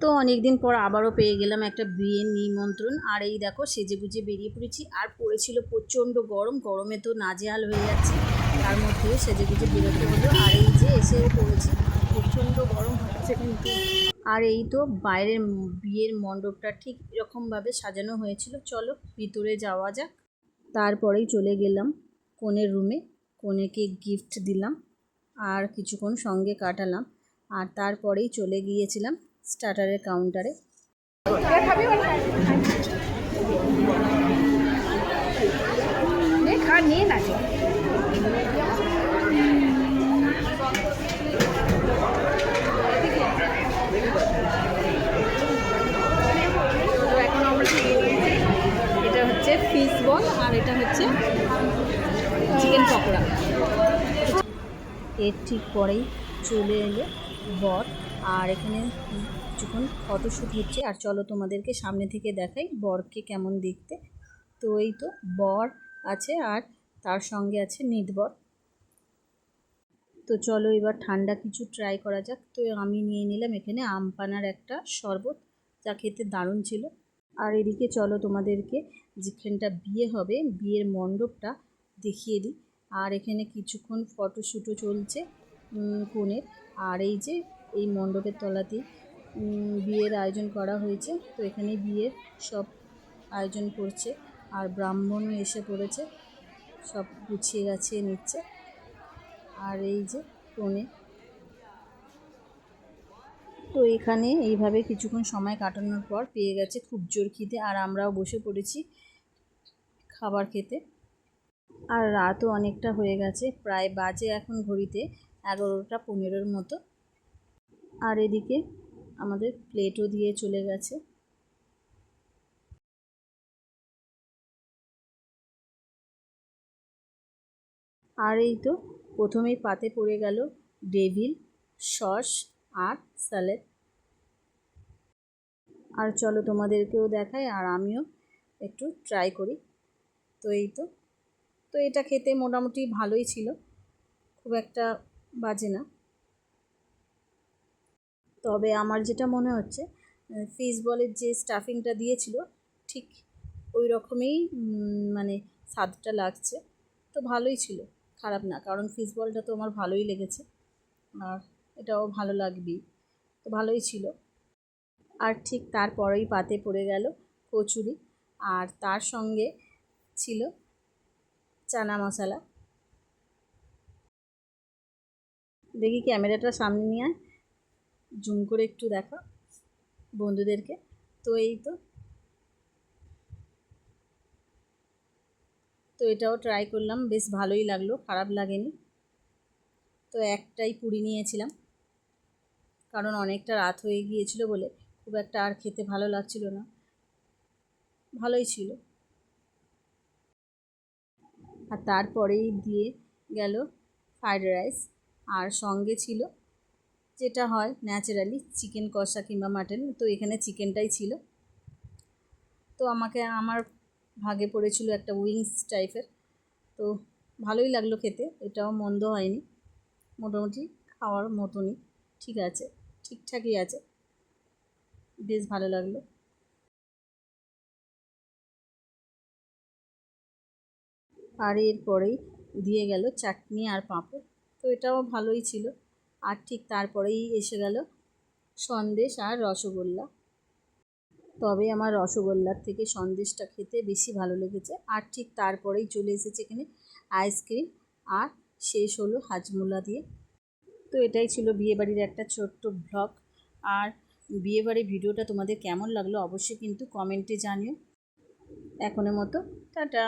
তো অনেক দিন পর আবারও পেয়ে গেলাম একটা বিয়ের নিমন্ত্রণ। আর এই দেখো সেজেগুজে বেরিয়ে পড়েছি। আর পড়েছিল প্রচণ্ড গরম, গরমে তো নাজেহাল হয়ে যাচ্ছে, তার মধ্যেও সেজেগুজে বেরোতে হলো। আর এই যে এসেও পড়েছি, প্রচণ্ড গরম হচ্ছে কিন্তু। আর এই তো বাইরের বিয়ের মণ্ডপটা ঠিক এরকমভাবে সাজানো হয়েছিল। চলো ভিতরে যাওয়া যাক। তারপরেই চলে গেলাম কনের রুমে, কনেকে গিফট দিলাম আর কিছুক্ষণ সঙ্গে কাটালাম। আর তারপরেই চলে গিয়েছিলাম স্টার্টারের কাউন্টারে। এটা হচ্ছে ফিশ বল আর এটা হচ্ছে চিকেন পকোড়া। এর ঠিক পরেই চলে এলো বর। আর এখানে কিছুক্ষণ ফটোশ্যুট হচ্ছে। আর চলো তোমাদেরকে সামনে থেকে দেখাই বরকে কেমন দেখতে। তো এই তো বর আছে আর তার সঙ্গে আছে নিতবর। তো চলো এবার ঠান্ডা কিছু ট্রাই করা যাক। তো আমি নিয়ে নিলাম এখানে আমপানার একটা শরবত, যা খেতে দারুণ ছিল। আর এদিকে চলো তোমাদেরকে যেখানটা বিয়ে হবে বিয়ের মণ্ডপটা দেখিয়ে দিই। আর এখানে কিছুক্ষণ ফটোশ্যুটও চলছে কনের। আর এই যে এই মণ্ডপের তলাতেই বিয়ের আয়োজন করা হয়েছে। তো এখানে বিয়ের সব আয়োজন করছে আর ব্রাহ্মণও এসে পড়েছে, সব গুছিয়ে গাছিয়ে নিচ্ছে। আর এই যে কনে। তো এখানে এইভাবে কিছুক্ষণ সময় কাটানোর পর পেয়ে গেছে খুব জোর খিদে। আর আমরাও বসে পড়েছি খাবার খেতে। আর রাতও অনেকটা হয়ে গেছে, প্রায় বাজে এখন ঘড়িতে 11টা 15 মতো। আর এদিকে আমাদের প্লেটও দিয়ে চলে গেছে। আর এই তো প্রথমেই পাতে পড়ে গেল ডেভিল সস আর স্যালাড। আর চলো তোমাদেরকেও দেখাই আর আমিও একটু ট্রাই করি। তো এই তো তো এটা খেতে মোটামুটি ভালোই ছিল, খুব একটা বাজে না। তবে আমার যেটা মনে হচ্ছে ফিশ বলের যে স্টাফিংটা দিয়েছিল ঠিক ওই রকমই মানে স্বাদটা লাগছে। তো ভালোই ছিল, খারাপ না, কারণ ফিশ বলটা তো আমার ভালোই লেগেছে আর এটাও ভালো লাগবেই। তো ভালোই ছিল। আর ঠিক তারপরেই পাতে পড়ে গেল কচুরি আর তার সঙ্গে ছিল চানা মশলা। দেখি ক্যামেরাটা সামনে নিয়ে জুম করে একটু দেখা বন্ধুদেরকে। তো এই তো তো এটাও ট্রাই করলাম, বেশ ভালোই লাগলো, খারাপ লাগেনি। তো একটাই পুরি নিয়েছিলাম, কারণ অনেকটা রাত হয়ে গিয়েছিল বলে খুব একটা আর খেতে ভালো লাগছিল না, ভালোই ছিল। আর তারপরেই দিয়ে গেল ফ্রাইড রাইস আর সঙ্গে ছিল যেটা হয় ন্যাচারালি চিকেন কষা কিংবা মাটন। তো এখানে চিকেনটাই ছিল। তো আমার ভাগে পড়েছিল একটা উইংস টাইপের। তো ভালোই লাগলো খেতে, এটাও মন্দ হয়নি, মোটামুটি খাওয়ার মতনই, ঠিক আছে, ঠিকঠাকই আছে, বেশ ভালো লাগলো। আর এরপরেই দিয়ে গেল চাটনি আর পাঁপড়। তো এটাও ভালোই ছিল। আর ঠিক তারপরেই এসে গেল সন্দেশ আর রসগোল্লা। তবে আমার রসগোল্লার থেকে সন্দেশটা খেতে বেশি ভালো লেগেছে। আর ঠিক তারপরেই চলে এসেছে এখানে আইসক্রিম আর শেষ হলো হাজমোলা দিয়ে। তো এটাই ছিল বিয়েবাড়ির একটা ছোট্ট ব্লগ। আর বিয়েবাড়ির ভিডিওটা তোমাদের কেমন লাগলো অবশ্যই কিন্তু কমেন্টে জানিও। এখনের মতো টাটা।